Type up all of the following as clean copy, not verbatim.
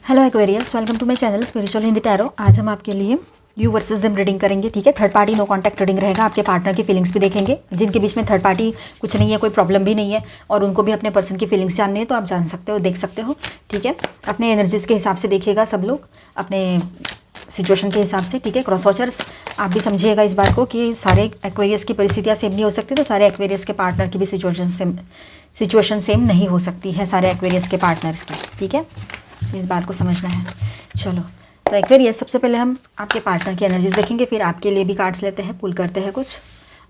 Hello Aquarius, welcome to my channel spiritual Hindi tarot. आज हम आपके लिए यू वर्सेस देम रीडिंग करेंगे। ठीक है, third party no contact reading रहेगा। आपके पार्टनर की फीलिंग्स भी देखेंगे, जिनके बीच में थर्ड पार्टी कुछ नहीं है, कोई प्रॉब्लम भी नहीं है और उनको भी अपने पर्सन की फीलिंग्स जाननी है तो आप जान सकते हो, देख सकते हो। ठीक है, अपने एनर्जीज के हिसाब से देखिएगा सब लोग, अपने सिचुएशन के हिसाब से। ठीक है, क्रॉस वॉचर्स आप भी समझिएगा इस बात को कि सारे एक्वेरियस की परिस्थितियाँ सेम नहीं हो सकती, तो सारे एक्वेरियस के पार्टनर की भी सिचुएशन सेम नहीं हो सकती है सारे एक्वेरियस के पार्टनर्स की। ठीक है, इस बात को समझना है। चलो, तो एक्वेरियस सबसे पहले हम आपके पार्टनर की एनर्जीज देखेंगे, फिर आपके लिए भी कार्ड्स लेते हैं, पुल करते हैं कुछ,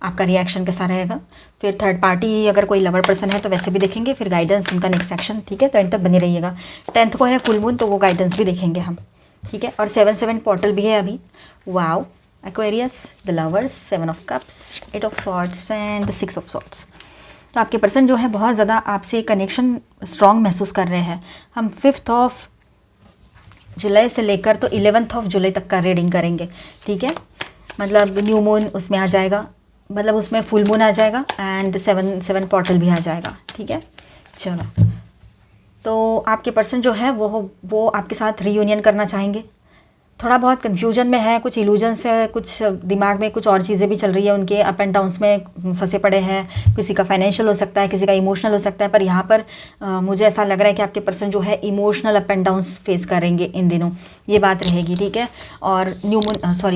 आपका रिएक्शन कैसा रहेगा। फिर थर्ड पार्टी अगर कोई लवर पर्सन है तो वैसे भी देखेंगे, फिर गाइडेंस, उनका नेक्स्ट एक्शन। ठीक है, तो एंड तक बनी रहिएगा। 10th को है फुल मून, तो वो गाइडेंस भी देखेंगे हम। ठीक है, और 7/7 पोर्टल भी है अभी। Wow Aquarius, the lovers, 7 of cups, 8 of swords and the 6 of swords. तो आपके पर्सन जो है बहुत ज़्यादा आपसे कनेक्शन स्ट्रॉन्ग महसूस कर रहे हैं। हम 5th ऑफ जुलाई से लेकर तो 11th ऑफ जुलाई तक का रीडिंग करेंगे। ठीक है, मतलब न्यू मून उसमें आ जाएगा, मतलब उसमें फुल मून आ जाएगा एंड 7/7 पोर्टल भी आ जाएगा। ठीक है, चलो, तो आपके पर्सन जो है वो आपके साथ रीयूनियन करना चाहेंगे। थोड़ा बहुत कन्फ्यूजन में है, कुछ इल्यूजन्स है, कुछ दिमाग में कुछ और चीज़ें भी चल रही है उनके, अप एंड डाउन्स में फंसे पड़े हैं। किसी का फाइनेंशियल हो सकता है, किसी का इमोशनल हो सकता है, पर यहाँ पर मुझे ऐसा लग रहा है कि आपके पर्सन जो है emotional up and downs face करेंगे इन दिनों, ये बात रहेगी। ठीक है, और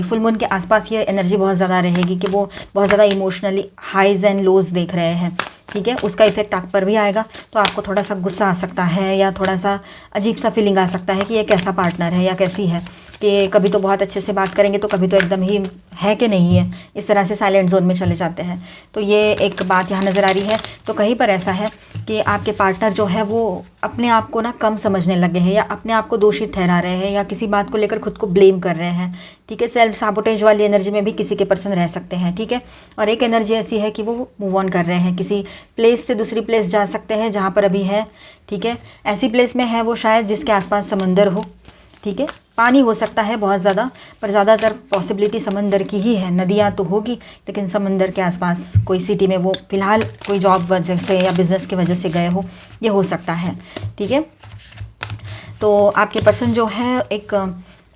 फुल मून के आसपास ये एनर्जी बहुत ज़्यादा रहेगी कि वो बहुत ज़्यादा इमोशनली हाइज एंड लोज देख रहे हैं। ठीक है, उसका इफेक्ट आप पर भी आएगा, तो आपको थोड़ा सा गुस्सा आ सकता है या थोड़ा सा अजीब सा फीलिंग आ सकता है कि ये कैसा पार्टनर है या कैसी है, कि कभी तो बहुत अच्छे से बात करेंगे तो कभी तो एकदम ही है कि नहीं है, इस तरह से साइलेंट जोन में चले जाते हैं। तो ये एक बात यहाँ नज़र आ रही है। तो कहीं पर ऐसा है कि आपके पार्टनर जो है वो अपने आप को ना कम समझने लगे हैं या अपने आप को दोषी ठहरा रहे हैं या किसी बात को लेकर खुद को ब्लेम कर रहे हैं। ठीक है, सेल्फ साबोटेज वाली एनर्जी में भी किसी के पर्सन रह सकते हैं। ठीक है, और एक एनर्जी ऐसी है कि वो मूव ऑन कर रहे हैं, किसी प्लेस से दूसरी प्लेस जा सकते हैं जहाँ पर अभी है। ठीक है, ऐसी प्लेस में है वो शायद जिसके आसपास समंदर हो। ठीक है, पानी हो सकता है बहुत ज़्यादा, पर ज़्यादातर पॉसिबिलिटी समंदर की ही है। नदियाँ तो होगी लेकिन समंदर के आसपास कोई सिटी में वो फ़िलहाल कोई जॉब वजह से या बिज़नेस की वजह से गए हो, ये हो सकता है। ठीक है, तो आपके पर्सन जो है एक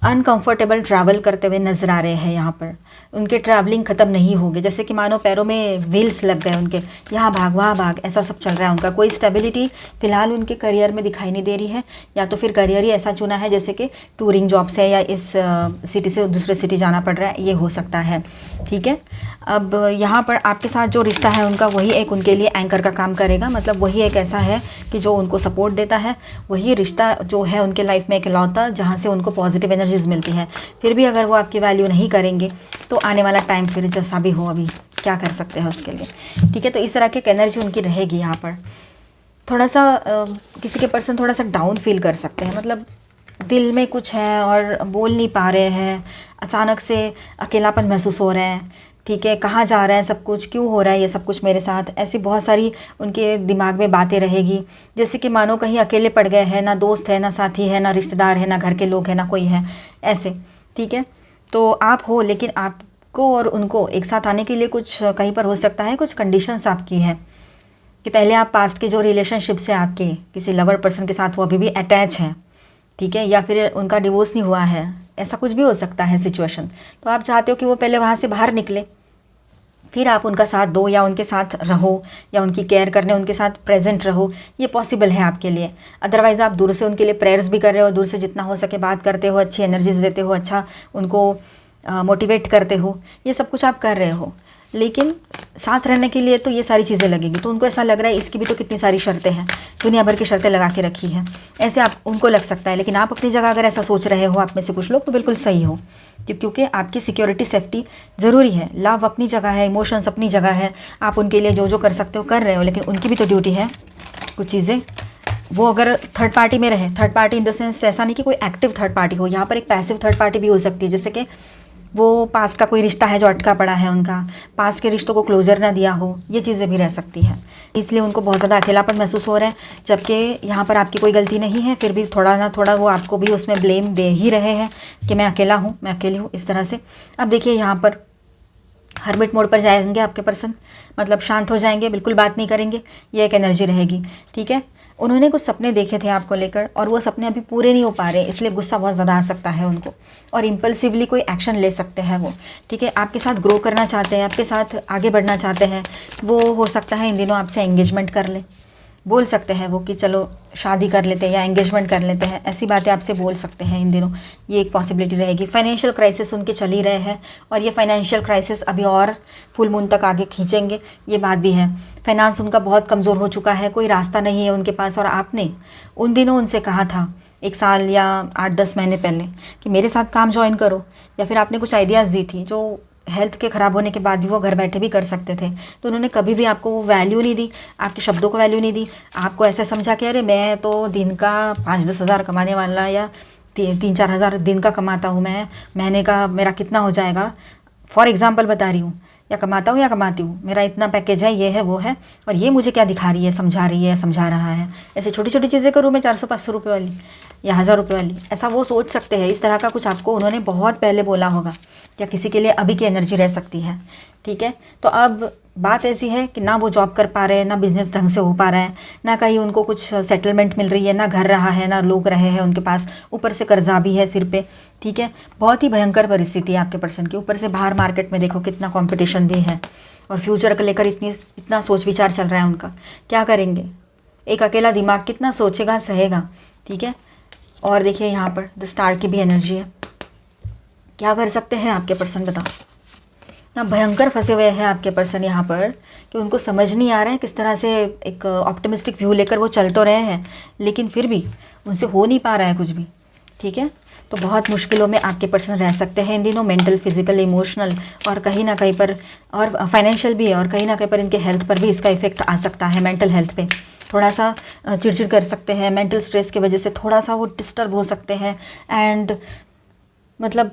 अनकंफर्टेबल ट्रैवल करते हुए नज़र आ रहे हैं। यहाँ पर उनके ट्रैवलिंग ख़त्म नहीं होगी, जैसे कि मानो पैरों में व्हील्स लग गए उनके, यहाँ भाग वहाँ भाग, ऐसा सब चल रहा है उनका। कोई स्टेबिलिटी फ़िलहाल उनके करियर में दिखाई नहीं दे रही है, या तो फिर करियर ही ऐसा चुना है जैसे कि टूरिंग जॉब्स है या इस सिटी से दूसरे सिटी जाना पड़ रहा है, ये हो सकता है। ठीक है, अब यहाँ पर आपके साथ जो रिश्ता है उनका, वही एक उनके लिए एंकर का काम करेगा। मतलब वही एक ऐसा है कि जो उनको सपोर्ट देता है, वही रिश्ता जो है उनके लाइफ में इकलौता जहाँ से उनको पॉजिटिव एनर्जीज मिलती है। फिर भी अगर वो आपकी वैल्यू नहीं करेंगे तो आने वाला टाइम फिर जैसा भी हो, अभी क्या कर सकते हैं उसके लिए। ठीक है, तो इस तरह की एनर्जी उनकी रहेगी। यहाँ पर थोड़ा सा किसी के पर्सन थोड़ा सा डाउन फील कर सकते हैं, मतलब दिल में कुछ है और बोल नहीं पा रहे हैं, अचानक से अकेलापन महसूस हो रहे हैं। ठीक है, कहाँ जा रहा है सब कुछ, क्यों हो रहा है ये सब कुछ मेरे साथ, ऐसी बहुत सारी उनके दिमाग में बातें रहेगी, जैसे कि मानो कहीं अकेले पड़ गए हैं, ना दोस्त है, ना साथी है, ना रिश्तेदार है, ना घर के लोग हैं, ना कोई है, ऐसे। ठीक है, तो आप हो, लेकिन आपको और उनको एक साथ आने के लिए कुछ कहीं पर हो सकता है कुछ कंडीशंस आपकी है कि पहले आप पास्ट के जो रिलेशनशिप से आपके किसी लवर पर्सन के साथ वो अभी भी अटैच हैं। ठीक है, या फिर उनका डिवोर्स नहीं हुआ है, ऐसा कुछ भी हो सकता है सिचुएशन। तो आप चाहते हो कि वो पहले वहाँ से बाहर निकले, फिर आप उनका साथ दो या उनके साथ रहो या उनकी केयर करने उनके साथ प्रेजेंट रहो, ये पॉसिबल है आपके लिए। अदरवाइज़ आप दूर से उनके लिए प्रेयर्स भी कर रहे हो, दूर से जितना हो सके बात करते हो, अच्छी एनर्जीज देते हो, अच्छा उनको मोटिवेट करते हो, ये सब कुछ आप कर रहे हो, लेकिन साथ रहने के लिए तो ये सारी चीज़ें लगेगी। तो उनको ऐसा लग रहा है इसकी भी तो कितनी सारी शर्तें हैं, दुनिया भर की शर्तें लगा के रखी हैं, ऐसे आप उनको लग सकता है। लेकिन आप अपनी जगह अगर ऐसा सोच रहे हो, आप में से कुछ लोग, तो बिल्कुल सही हो, क्योंकि आपकी सिक्योरिटी सेफ्टी ज़रूरी है। लव अपनी जगह है, इमोशंस अपनी जगह है, आप उनके लिए जो जो कर सकते हो कर रहे हो, लेकिन उनकी भी तो ड्यूटी है कुछ चीज़ें। वो अगर थर्ड पार्टी में रहे, third party in the sense ऐसा नहीं कि कोई एक्टिव थर्ड पार्टी हो, यहाँ पर एक पैसिव थर्ड पार्टी भी हो सकती है, जैसे कि वो पास्ट का कोई रिश्ता है जो अटका पड़ा है, उनका पास्ट के रिश्तों को क्लोजर ना दिया हो, ये चीज़ें भी रह सकती हैं। इसलिए उनको बहुत ज़्यादा अकेलापन महसूस हो रहा है, जबकि यहाँ पर आपकी कोई गलती नहीं है, फिर भी थोड़ा ना थोड़ा वो आपको भी उसमें ब्लेम दे ही रहे हैं कि मैं अकेला हूँ, मैं अकेली हूँ, इस तरह से। अब देखिए यहाँ पर हर्मिट मोड पर जाएंगे आपके पर्सन, मतलब शांत हो जाएंगे, बिल्कुल बात नहीं करेंगे, ये एक एनर्जी रहेगी। ठीक है, उन्होंने कुछ सपने देखे थे आपको लेकर और वो सपने अभी पूरे नहीं हो पा रहे, इसलिए गुस्सा बहुत ज़्यादा आ सकता है उनको और इम्पल्सिवली कोई एक्शन ले सकते हैं वो। ठीक है, आपके साथ ग्रो करना चाहते हैं, आपके साथ आगे बढ़ना चाहते हैं, वो हो सकता है इन दिनों आपसे एंगेजमेंट कर ले, बोल सकते हैं वो कि चलो शादी कर लेते हैं या एंगेजमेंट कर लेते हैं, ऐसी बातें आपसे बोल सकते हैं इन दिनों, ये एक पॉसिबिलिटी रहेगी। फाइनेंशियल क्राइसिस उनके चल ही रहे हैं और ये फाइनेंशियल क्राइसिस अभी और फुल मून तक आगे खींचेंगे, ये बात भी है। फाइनेंस उनका बहुत कमज़ोर हो चुका है, कोई रास्ता नहीं है उनके पास और आपने उन दिनों उनसे कहा था 1 साल या 8-10 महीने पहले कि मेरे साथ काम ज्वाइन करो, या फिर आपने कुछ आइडियाज़ दी थी जो हेल्थ के ख़राब होने के बाद भी वो घर बैठे भी कर सकते थे, तो उन्होंने कभी भी आपको वो वैल्यू नहीं दी, आपके शब्दों को वैल्यू नहीं दी। आपको ऐसा समझा कि अरे मैं तो दिन का 5-10 हज़ार कमाने वाला या 3-4 हज़ार दिन का कमाता हूँ, मैं महीने का मेरा कितना हो जाएगा, फॉर एग्ज़ाम्पल बता रही हूँ, या कमाता हूँ या कमाती हूँ, मेरा इतना पैकेज है, ये है वो है, और ये मुझे क्या दिखा रही है, समझा रही है, समझा रहा है, ऐसे छोटी छोटी चीज़ें करूँ मैं 400-500 रुपये वाली या 1000 रुपये वाली, ऐसा वो सोच सकते हैं। इस तरह का कुछ आपको उन्होंने बहुत पहले बोला होगा या किसी के लिए अभी की एनर्जी रह सकती है। ठीक है, तो अब बात ऐसी है कि ना वो जॉब कर पा रहे हैं, ना बिज़नेस ढंग से हो पा रहा है, ना कहीं उनको कुछ सेटलमेंट मिल रही है, ना घर रहा है, ना लोग रहे हैं उनके पास, ऊपर से कर्जा भी है सिर पे। ठीक है, बहुत ही भयंकर परिस्थिति है आपके पर्सन की। ऊपर से बाहर मार्केट में देखो कितना कंपटीशन भी है और फ्यूचर को लेकर इतना सोच विचार चल रहा है उनका, क्या करेंगे। एक अकेला दिमाग कितना सोचेगा, सहेगा। ठीक है, और देखिए यहाँ पर द स्टार की भी एनर्जी है। क्या कर सकते हैं आपके पर्सन, बताओ ना। भयंकर फंसे हुए हैं आपके पर्सन यहाँ पर कि उनको समझ नहीं आ रहा है किस तरह से एक ऑप्टिमिस्टिक व्यू लेकर वो चल तो रहे हैं, लेकिन फिर भी उनसे हो नहीं पा रहा है कुछ भी। ठीक है, तो बहुत मुश्किलों में आपके पर्सन रह सकते हैं इन दिनों, मेंटल, फिजिकल, इमोशनल और कहीं ना कहीं पर, और फाइनेंशियल भी है, और कहीं ना कहीं पर इनके हेल्थ पर भी इसका इफेक्ट आ सकता है। मेंटल हेल्थ पे थोड़ा सा चिड़चिड़ कर सकते हैं, मेंटल स्ट्रेस की वजह से थोड़ा सा वो डिस्टर्ब हो सकते हैं, एंड मतलब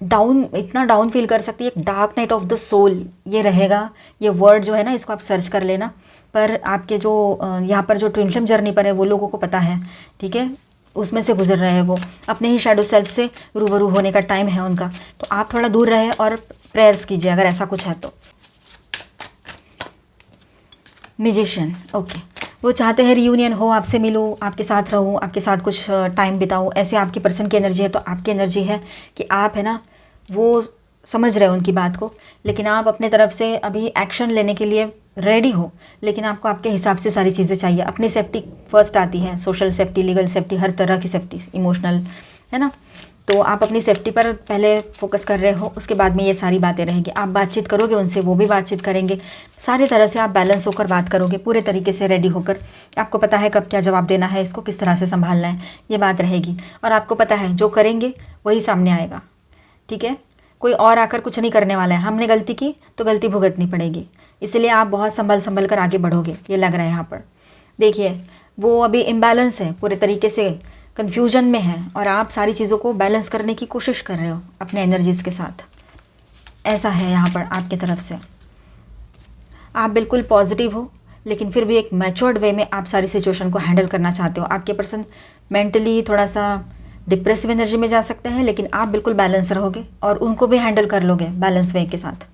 डाउन, इतना डाउन फील कर सकती है। एक dark night of the soul ये रहेगा, ये वर्ड जो है ना, इसको आप सर्च कर लेना। पर आपके जो यहाँ पर जो ट्विन फ्लेम जर्नी पर है वो लोगों को पता है। ठीक है, उसमें से गुजर रहे हैं वो, अपने ही शैडो सेल्फ से रूबरू होने का टाइम है उनका, तो आप थोड़ा दूर रहे और प्रेयर्स कीजिए अगर ऐसा कुछ है तो। म्यूजिशियन, ओके, वो चाहते हैं रियूनियन हो, आपसे मिलूँ, आपके साथ रहूँ, आपके साथ कुछ टाइम बिताऊँ, ऐसे आपकी पर्सन की एनर्जी है। तो आपकी एनर्जी है कि आप है ना वो समझ रहे हो उनकी बात को, लेकिन आप अपने तरफ से अभी एक्शन लेने के लिए रेडी हो, लेकिन आपको आपके हिसाब से सारी चीज़ें चाहिए। अपनी सेफ्टी फर्स्ट आती है, सोशल सेफ्टी, लीगल सेफ्टी, हर तरह की सेफ्टी, इमोशनल, है ना। तो आप अपनी सेफ्टी पर पहले फोकस कर रहे हो, उसके बाद में ये सारी बातें रहेंगी। आप बातचीत करोगे उनसे, वो भी बातचीत करेंगे, सारी तरह से आप बैलेंस होकर बात करोगे, पूरे तरीके से रेडी होकर। आपको पता है कब क्या जवाब देना है, इसको किस तरह से संभालना है, ये बात रहेगी। और आपको पता है जो करेंगे वही सामने आएगा। ठीक है, कोई और आकर कुछ नहीं करने वाला है। हमने गलती की तो गलती भुगतनी पड़ेगी, इसलिए आप बहुत संभल कर आगे बढ़ोगे, ये लग रहा है यहाँ पर। देखिए वो अभी इम्बैलेंस है, पूरे तरीके से कन्फ्यूजन में है, और आप सारी चीज़ों को बैलेंस करने की कोशिश कर रहे हो अपने एनर्जीज़ के साथ। ऐसा है यहाँ पर आपकी तरफ से, आप बिल्कुल पॉजिटिव हो, लेकिन फिर भी एक मैच्योर्ड वे में आप सारी सिचुएशन को हैंडल करना चाहते हो। आपके पर्सन मेंटली थोड़ा सा डिप्रेसिव एनर्जी में जा सकते हैं, लेकिन आप बिल्कुल बैलेंस रहोगे और उनको भी हैंडल कर लोगे बैलेंस वे के साथ।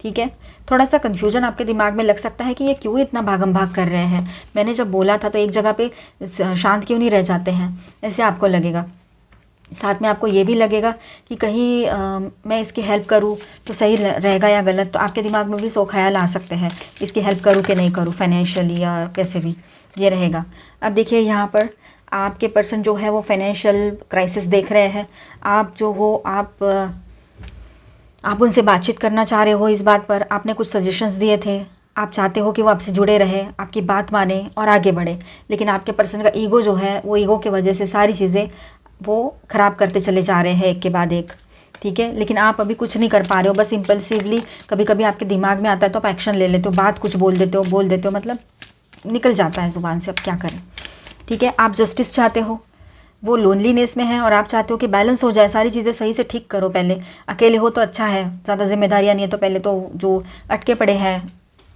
ठीक है, थोड़ा सा कन्फ्यूजन आपके दिमाग में लग सकता है कि ये क्यों इतना भागम भाग कर रहे हैं, मैंने जब बोला था तो एक जगह पे शांत क्यों नहीं रह जाते हैं, ऐसे आपको लगेगा। साथ में आपको ये भी लगेगा कि कहीं मैं इसकी हेल्प करूँ तो सही रहेगा या गलत, तो आपके दिमाग में भी 100 ख्याल आ सकते हैं, इसकी हेल्प करूँ कि नहीं करूँ, फाइनेंशियली या कैसे भी, ये रहेगा। अब देखिए यहाँ पर आपके पर्सन जो है वो फाइनेंशियल क्राइसिस देख रहे हैं। आप जो हो आप उनसे बातचीत करना चाह रहे हो इस बात पर, आपने कुछ सजेशंस दिए थे, आप चाहते हो कि वो आपसे जुड़े रहे, आपकी बात माने और आगे बढ़े, लेकिन आपके पर्सन का ईगो जो है वो ईगो की वजह से सारी चीज़ें वो ख़राब करते चले जा रहे हैं एक के बाद एक। ठीक है, लेकिन आप अभी कुछ नहीं कर पा रहे हो, बस इम्पल्सिवली कभी कभी आपके दिमाग में आता है तो आप एक्शन ले लेते हो, बात कुछ बोल देते हो, मतलब निकल जाता है ज़ुबान से, अब क्या करें। ठीक है, आप जस्टिस चाहते हो, वो लोनलीनेस में है और आप चाहते हो कि बैलेंस हो जाए, सारी चीज़ें सही से ठीक करो। पहले अकेले हो तो अच्छा है, ज़्यादा जिम्मेदारियाँ नहीं है, तो पहले तो जो अटके पड़े हैं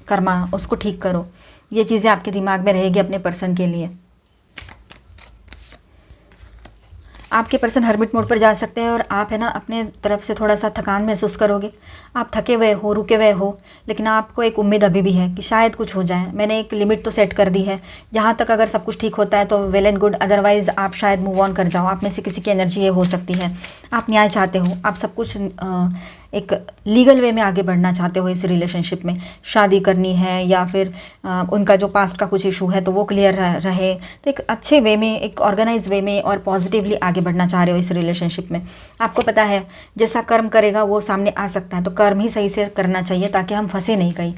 कर्मा उसको ठीक करो। ये चीज़ें आपके दिमाग में रहेगी अपने पर्सन के लिए। आपके पर्सन हर्मिट मोड पर जा सकते हैं और आप है ना अपने तरफ से थोड़ा सा थकान महसूस करोगे। आप थके हुए हो, रुके हुए हो, लेकिन आपको एक उम्मीद अभी भी है कि शायद कुछ हो जाए। मैंने एक लिमिट तो सेट कर दी है, यहाँ तक अगर सब कुछ ठीक होता है तो वेल एंड गुड, अदरवाइज़ आप शायद मूव ऑन कर जाओ। आप में से किसी की एनर्जी ये हो सकती है। आप न्याय चाहते हो, आप सब कुछ एक लीगल वे में आगे बढ़ना चाहते हो इस रिलेशनशिप में। शादी करनी है या फिर उनका जो पास्ट का कुछ इशू है तो वो क्लियर रहे। तो एक अच्छे वे में, एक ऑर्गेनाइज वे में और पॉजिटिवली आगे बढ़ना चाह रहे हो इस रिलेशनशिप में। आपको पता है जैसा कर्म करेगा वो सामने आ सकता है, तो कर्म ही सही से करना चाहिए ताकि हम फंसे नहीं कहीं,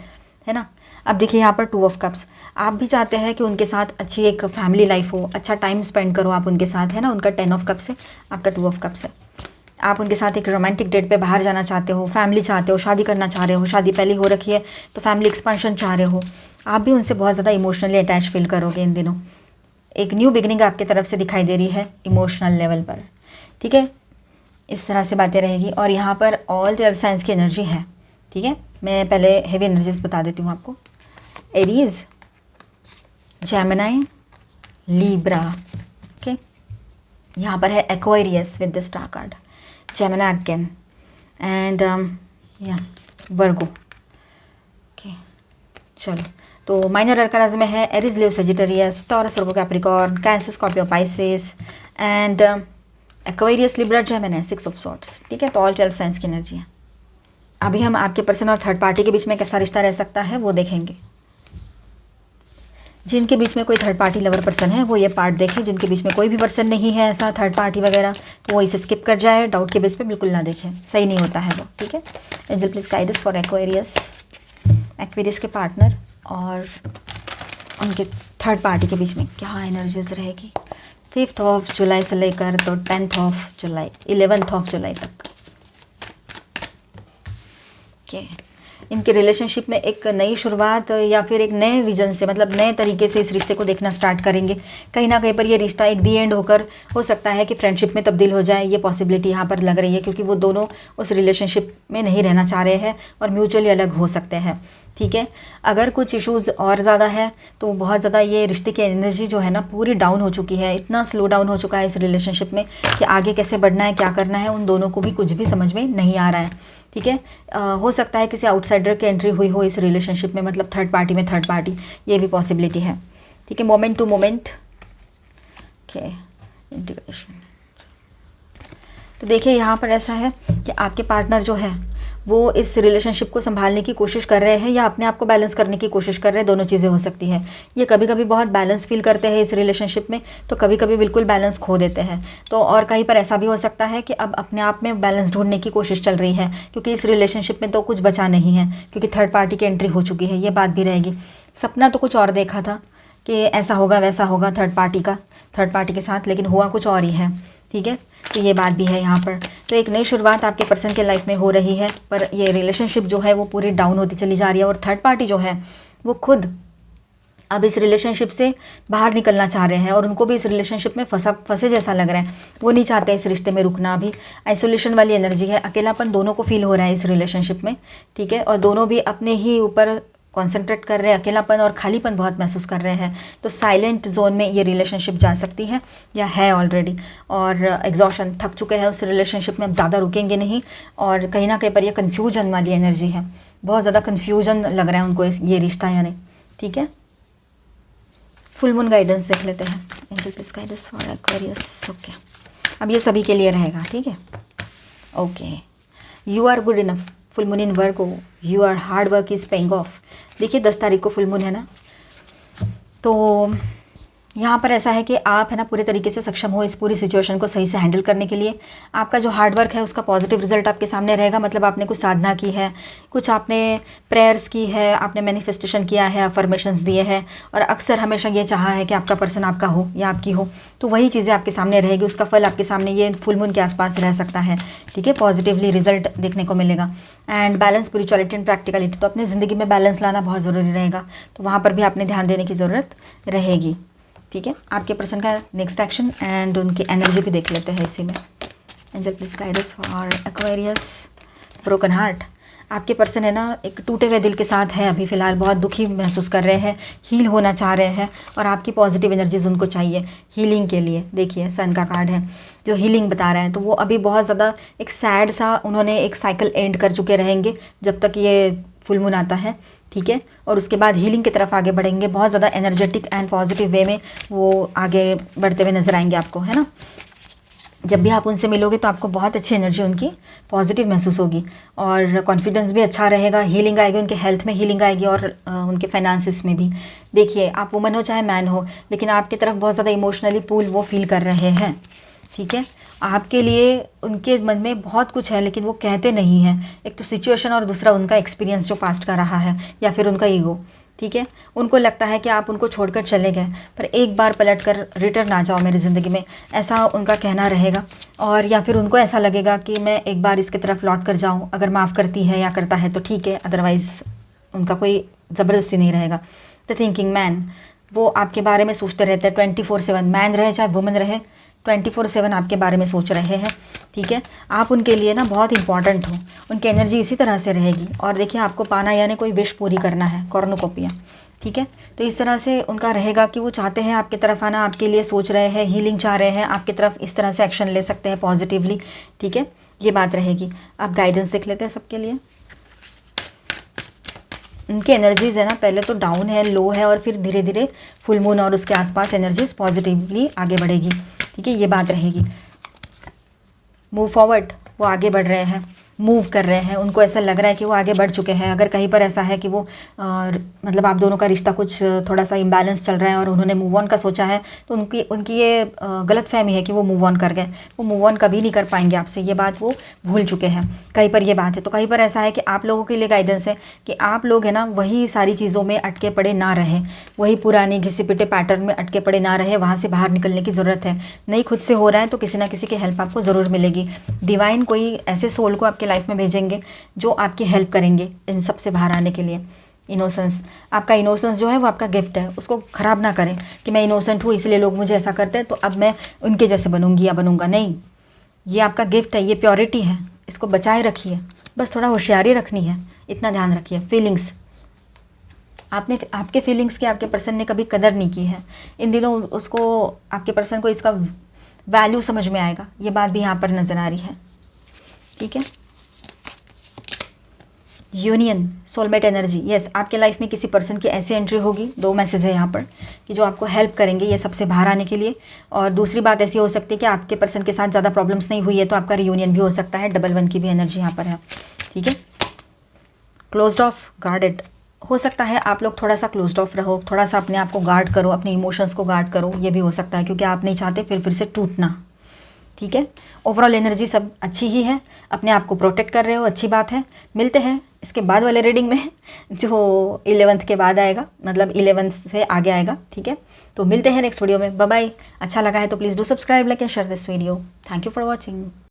है ना। अब देखिए यहाँ पर 2 ऑफ कप्स, आप भी चाहते हैं कि उनके साथ अच्छी एक फैमिली लाइफ हो, अच्छा टाइम स्पेंड करो आप उनके साथ, है ना। उनका 10 ऑफ कप्स है, आपका 2 ऑफ कप्स है। आप उनके साथ एक रोमांटिक डेट पे बाहर जाना चाहते हो, फैमिली चाहते हो, शादी करना चाह रहे हो, शादी पहले हो रखी है तो फैमिली एक्सपेंशन चाह रहे हो। आप भी उनसे बहुत ज़्यादा इमोशनली अटैच फील करोगे इन दिनों। एक न्यू बिगिनिंग आपकी तरफ से दिखाई दे रही है इमोशनल लेवल पर, ठीक है। इस तरह से बातें रहेगी। और यहाँ पर ऑल 12 साइंस की एनर्जी है, ठीक है। मैं पहले हेवी एनर्जीज बता देती हूँ आपको। Aries, Gemini, Libra, okay. यहाँ पर है Aquarius with the star card, Gemini again, and Virgo, okay. चलो, तो माइनर अरकानाज में है Aries, Leo, Sagittarius, taurus, Virgo, Capricorn, cancer, Scorpio, Pisces, and Aquarius, Libra, Gemini, 6 of swords, ठीक है। तो ऑल 12 साइंस की एनर्जी है। अभी हम आपके पर्सन और थर्ड पार्टी के बीच में कैसा रिश्ता रह सकता है वो देखेंगे। जिनके बीच में कोई थर्ड पार्टी लवर पर्सन है वो ये पार्ट देखें। जिनके बीच में कोई भी पर्सन नहीं है ऐसा थर्ड पार्टी वगैरह, तो वो इसे स्किप कर जाए, डाउट के बेस पे बिल्कुल ना देखें, सही नहीं होता है वो, ठीक है। Angel please guide us for Aquarius, Aquarius के पार्टनर और उनके थर्ड पार्टी के बीच में क्या एनर्जीज रहेगी 5 ऑफ जुलाई से लेकर तो 10 ऑफ जुलाई, 11 ऑफ जुलाई तक। ओके, इनके रिलेशनशिप में एक नई शुरुआत या फिर एक नए विजन से, मतलब नए तरीके से इस रिश्ते को देखना स्टार्ट करेंगे। कहीं ना कहीं पर ये रिश्ता एक दी एंड होकर हो सकता है कि फ्रेंडशिप में तब्दील हो जाए, ये पॉसिबिलिटी यहाँ पर लग रही है, क्योंकि वो दोनों उस रिलेशनशिप में नहीं रहना चाह रहे हैं और म्यूचुअली अलग हो सकते हैं, ठीक है। अगर कुछ इश्यूज़ और ज़्यादा है तो बहुत ज़्यादा ये रिश्ते की एनर्जी जो है ना पूरी डाउन हो चुकी है, इतना स्लो डाउन हो चुका है इस रिलेशनशिप में कि आगे कैसे बढ़ना है, क्या करना है, उन दोनों को भी कुछ भी समझ में नहीं आ रहा है, ठीक है। हो सकता है किसी आउटसाइडर की एंट्री हुई हो इस रिलेशनशिप में, मतलब थर्ड पार्टी में थर्ड पार्टी, ये भी पॉसिबिलिटी है, ठीक है। Moment to moment, okay, integration. तो देखिए यहाँ पर ऐसा है कि आपके पार्टनर जो है वो इस रिलेशनशिप को संभालने की कोशिश कर रहे हैं या अपने आप को बैलेंस करने की कोशिश कर रहे हैं, दोनों चीज़ें हो सकती है। ये कभी कभी बहुत बैलेंस फील करते हैं इस रिलेशनशिप में, तो कभी कभी बिल्कुल बैलेंस खो देते हैं। तो और कहीं पर ऐसा भी हो सकता है कि अब अपने आप में बैलेंस ढूंढने की कोशिश चल रही है, क्योंकि इस रिलेशनशिप में तो कुछ बचा नहीं है, क्योंकि थर्ड पार्टी की एंट्री हो चुकी है, ये बात भी रहेगी। सपना तो कुछ और देखा था कि ऐसा होगा वैसा होगा थर्ड पार्टी के साथ, लेकिन हुआ कुछ और ही है, ठीक है। तो ये बात भी है यहाँ पर। तो एक नई शुरुआत आपके पर्सन के लाइफ में हो रही है, पर ये रिलेशनशिप जो है वो पूरी डाउन होती चली जा रही है और थर्ड पार्टी जो है वो खुद अब इस रिलेशनशिप से बाहर निकलना चाह रहे हैं और उनको भी इस रिलेशनशिप में फंसे जैसा लग रहा है। वो नहीं चाहते इस रिश्ते में रुकना, अभी आइसोलेशन वाली एनर्जी है, अकेलापन दोनों को फील हो रहा है इस रिलेशनशिप में, ठीक है। और दोनों भी अपने ही ऊपर कॉन्सेंट्रेट कर रहे हैं, अकेलापन और खालीपन बहुत महसूस कर रहे हैं। तो साइलेंट जोन में ये रिलेशनशिप जा सकती है या है ऑलरेडी, और एग्जॉशन, थक चुके हैं उस रिलेशनशिप में, अब ज़्यादा रुकेंगे नहीं। और कहीं ना कहीं पर ये कन्फ्यूजन वाली एनर्जी है, बहुत ज़्यादा कन्फ्यूजन लग रहा है उनको ये रिश्ता यानी, ठीक है। फुल मून गाइडेंस देख लेते हैं। Angel please guide us for Aquarius, okay. अब ये सभी के लिए रहेगा, ठीक है, okay. You are good enough, full moon in Virgo, your hard work is paying off. देखिए 10 तारीख को फुल मून है ना, तो यहाँ पर ऐसा है कि आप है ना पूरे तरीके से सक्षम हो इस पूरी सिचुएशन को सही से हैंडल करने के लिए। आपका जो हार्ड वर्क है उसका पॉजिटिव रिजल्ट आपके सामने रहेगा, मतलब आपने कुछ साधना की है, कुछ आपने प्रेयर्स की है, आपने मैनिफेस्टेशन किया है, अफर्मेशंस दिए हैं, और अक्सर हमेशा ये चाहा है कि आपका पर्सन आपका हो या आपकी हो, तो वही चीज़ें आपके सामने रहेगी, उसका फल आपके सामने ये फुल मून के आसपास रह सकता है, ठीक है। पॉजिटिवली रिजल्ट देखने को मिलेगा। And balance, spirituality and practicality, तो अपनी ज़िंदगी में बैलेंस लाना बहुत ज़रूरी रहेगा, तो वहाँ पर भी आपने ध्यान देने की ज़रूरत रहेगी, ठीक है। आपके पर्सन का नेक्स्ट एक्शन एंड उनकी एनर्जी भी देख लेते हैं इसी में। Angel please guide us for Aquarius, broken heart. आपके पर्सन है ना एक टूटे हुए दिल के साथ है अभी फ़िलहाल, बहुत दुखी महसूस कर रहे हैं, हील होना चाह रहे हैं और आपकी पॉजिटिव एनर्जीज उनको चाहिए हीलिंग के लिए। देखिए सन का कार्ड है जो हीलिंग बता रहा है, तो वो अभी बहुत ज़्यादा एक सैड सा उन्होंने एक साइकिल एंड कर चुके रहेंगे जब तक ये फुल मून आता है, ठीक है। और उसके बाद हीलिंग की तरफ आगे बढ़ेंगे, बहुत ज़्यादा एनर्जेटिक एंड पॉजिटिव वे में वो आगे बढ़ते हुए नजर आएंगे आपको, है ना। जब भी आप उनसे मिलोगे तो आपको बहुत अच्छी एनर्जी उनकी पॉजिटिव महसूस होगी और कॉन्फिडेंस भी अच्छा रहेगा, हीलिंग आएगी, उनके हेल्थ में हीलिंग आएगी और उनके फाइनेंसिस में भी। देखिए आप वुमन हो चाहे मैन हो, लेकिन आपकी तरफ बहुत ज़्यादा इमोशनली पुल वो फील कर रहे हैं, ठीक है। आपके लिए उनके मन में बहुत कुछ है लेकिन वो कहते नहीं हैं, एक तो सिचुएशन और दूसरा उनका एक्सपीरियंस जो पास्ट का रहा है या फिर उनका ईगो, ठीक है। उनको लगता है कि आप उनको छोड़कर चले गए पर एक बार पलट कर रिटर्न आ जाओ मेरी ज़िंदगी में, ऐसा उनका कहना रहेगा। और या फिर उनको ऐसा लगेगा कि मैं एक बार इसकी तरफ लौट कर जाऊँ, अगर माफ़ करती है या करता है तो ठीक है, अदरवाइज़ उनका कोई ज़बरदस्ती नहीं रहेगा। द थिंकिंग मैन, वो आपके बारे में सोचते रहते हैं 24/7, मैन रहे चाहे वुमन रहे, 24/7 आपके बारे में सोच रहे हैं, ठीक है। आप उनके लिए ना बहुत इंपॉर्टेंट हो, उनकी एनर्जी इसी तरह से रहेगी। और देखिए आपको पाना यानी कोई विश पूरी करना है, कॉर्नुकोपिया, ठीक है। तो इस तरह से उनका रहेगा कि वो चाहते हैं आपकी तरफ आना, आपके लिए सोच रहे हैं, हीलिंग चाह रहे हैं, आपकी तरफ इस तरह से एक्शन ले सकते हैं पॉजिटिवली, ठीक है। ये बात रहेगी। आप गाइडेंस देख लेते हैं सबके लिए। उनकी एनर्जीज़ है ना पहले तो डाउन है, लो है और फिर धीरे धीरे फुल मून और उसके आसपास एनर्जीज पॉजिटिवली आगे बढ़ेगी, ठीक है। ये बात रहेगी। मूव फॉरवर्ड, वो आगे बढ़ रहे हैं, मूव कर रहे हैं, उनको ऐसा लग रहा है कि वो आगे बढ़ चुके हैं। अगर कहीं पर ऐसा है कि वो मतलब आप दोनों का रिश्ता कुछ थोड़ा सा इम्बैलेंस चल रहा है और उन्होंने मूव ऑन का सोचा है तो उनकी ये गलतफहमी है कि वो मूव ऑन कर गए, वो मूव ऑन कभी नहीं कर पाएंगे आपसे, ये बात वो भूल चुके हैं। कहीं पर ये बात है तो कहीं पर ऐसा है कि आप लोगों के लिए गाइडेंस है कि आप लोग है ना वही सारी चीज़ों में अटके पड़े ना रहें, वही पुरानी घिसे पिटे पैटर्न में अटके पड़े ना रहे, वहाँ से बाहर निकलने की ज़रूरत है। नहीं खुद से हो रहा है तो किसी ना किसी की हेल्प आपको ज़रूर मिलेगी। डिवाइन कोई ऐसे सोल को आपके लाइफ में भेजेंगे जो आपकी हेल्प करेंगे इन सब से बाहर आने के लिए। इनोसेंस, आपका इनोसेंस जो है वो आपका गिफ्ट है, उसको ख़राब ना करें कि मैं इनोसेंट हूँ इसलिए लोग मुझे ऐसा करते हैं तो अब मैं उनके जैसे बनूंगी या बनूंगा, नहीं। ये आपका गिफ्ट है, ये प्योरिटी है, इसको बचाए रखिए, बस थोड़ा होशियारी रखनी है, इतना ध्यान रखिए। फीलिंग्स, आपने आपके फीलिंग्स की आपके पर्सन ने कभी कदर नहीं की है, इन दिनों उसको आपके पर्सन को इसका वैल्यू समझ में आएगा, ये बात भी यहाँ पर नज़र आ रही है, ठीक है। यूनियन, सोलमेट एनर्जी, यस आपके लाइफ में किसी पर्सन की ऐसी एंट्री होगी, दो मैसेज है यहाँ पर कि जो आपको हेल्प करेंगे ये सबसे बाहर आने के लिए। और दूसरी बात ऐसी हो सकती है कि आपके पर्सन के साथ ज़्यादा प्रॉब्लम्स नहीं हुई है तो आपका रियूनियन भी हो सकता है। डबल 1 की भी एनर्जी यहाँ पर है, ठीक है। क्लोज्ड ऑफ, गार्डेड, हो सकता है आप लोग थोड़ा सा क्लोज्ड ऑफ रहो, थोड़ा सा अपने आप को गार्ड करो, अपने इमोशंस को गार्ड करो, ये भी हो सकता है क्योंकि आप नहीं चाहते फिर से टूटना, ठीक है। ओवरऑल एनर्जी सब अच्छी ही है, अपने आप को प्रोटेक्ट कर रहे हो, अच्छी बात है। मिलते हैं इसके बाद वाले रीडिंग में जो 11th के बाद आएगा, मतलब 11th से आगे आएगा, ठीक है। तो मिलते हैं नेक्स्ट वीडियो में, बाय बाय। अच्छा लगा है तो please do subscribe, like and share this video. Thank you for watching.